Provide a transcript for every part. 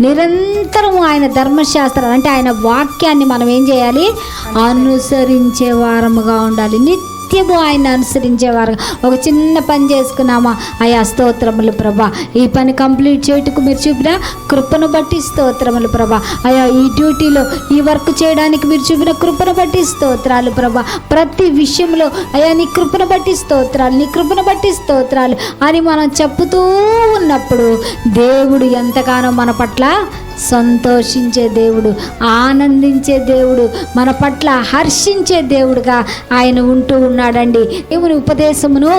నిరంతరం ఆయన ధర్మశాస్త్రాలు అంటే ఆయన వాక్యాన్ని మనం ఏం చేయాలి? అనుసరించే వారముగా ఉండాలి. నిత్యము ఆయన అనుసరించేవారు. ఒక చిన్న పని చేసుకున్నామా, అయ్యా స్తోత్రములు ప్రభా, ఈ పని కంప్లీట్ చేయుటకు మీరు చూపిన కృపను బట్టి స్తోత్రములు ప్రభా, అయ్యా ఈ డ్యూటీలో ఈ వర్క్ చేయడానికి మీరు చూపిన కృపను బట్టి స్తోత్రాలు ప్రభా, ప్రతి విషయంలో అయ్యా నీ కృపను బట్టి స్తోత్రాలు, నీ కృపను బట్టి స్తోత్రాలు అని మనం చెప్పుతూ ఉన్నప్పుడు దేవుడు ఎంతగానో మన పట్ల సంతోషించే దేవుడు, ఆనందించే దేవుడు, మన పట్ల హర్షించే దేవుడుగా ఆయన ఉంటూ ఉన్నాడండి. దేవుని ఉపదేశమును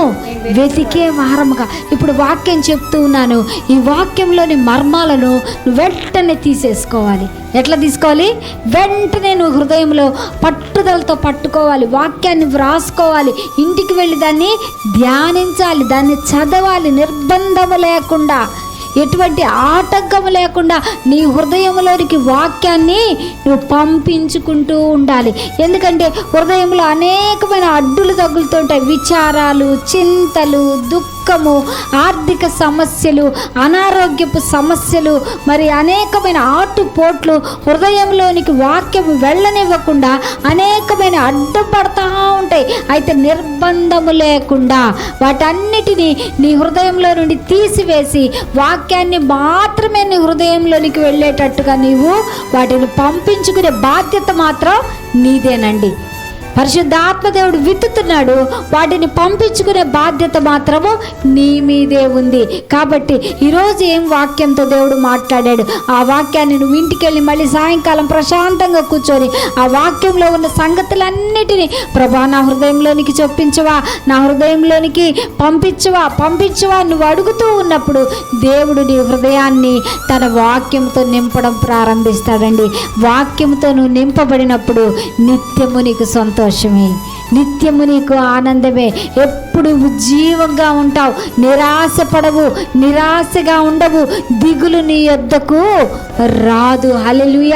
వెతికే వారముగా. ఇప్పుడు వాక్యం చెప్తూ ఉన్నాను, ఈ వాక్యంలోని మర్మాలను వెంటనే తీసేసుకోవాలి. ఎట్లా తీసుకోవాలి? వెంటనే నువ్వు హృదయంలో పట్టుదలతో పట్టుకోవాలి, వాక్యాన్ని వ్రాసుకోవాలి, ఇంటికి వెళ్ళి దాన్ని ధ్యానించాలి, దాన్ని చదవాలి, నిర్బంధము లేకుండా, ఎటువంటి ఆటంకం లేకుండా నీ హృదయంలోనికి వాక్యాన్ని నువ్వు పంపించుకుంటూ ఉండాలి. ఎందుకంటే హృదయంలో అనేకమైన అడ్డులు తగులుతుంటాయి. విచారాలు, చింతలు, దుఃఖము, ఆర్థిక సమస్యలు, అనారోగ్యపు సమస్యలు, మరి అనేకమైన ఆటుపోట్లు హృదయంలోనికి వాక్యం వెళ్ళనివ్వకుండా అనేకమైన అడ్డుపడతా ఉంటాయి. అయితే నిర్బంధము లేకుండా వాటన్నిటినీ నీ హృదయంలో నుండి తీసివేసి వాక్యాన్ని మాత్రమే నీ హృదయంలోనికి వెళ్ళేటట్టుగా నీవు వాటిని పంపించుకునే బాధ్యత మాత్రం నీదేనండి. పరిశుద్ధాత్మ దేవుడు విత్తుతున్నాడు, వాటిని పంపించుకునే బాధ్యత మాత్రము నీ మీదే ఉంది. కాబట్టి ఈరోజు ఏం వాక్యంతో దేవుడు మాట్లాడాడు, ఆ వాక్యాన్ని నువ్వు ఇంటికి వెళ్ళి మళ్ళీ సాయంకాలం ప్రశాంతంగా కూర్చొని ఆ వాక్యంలో ఉన్న సంగతులన్నిటినీ ప్రభా నా హృదయంలోనికి చొప్పించవా, నా హృదయంలోనికి పంపించవా నువ్వు అడుగుతూ ఉన్నప్పుడు దేవుడు నీ హృదయాన్ని తన వాక్యంతో నింపడం ప్రారంభిస్తాడండి. వాక్యంతో నువ్వు నింపబడినప్పుడు నిత్యము నీకు సంతోషమే, నిత్యము నీకు ఆనందమే, ఎప్పుడు ఉజ్జీవంగా ఉంటావు, నిరాశపడవు, నిరాశగా ఉండవు, దిగులు నీ యొద్దకు రాదు. హల్లెలూయా.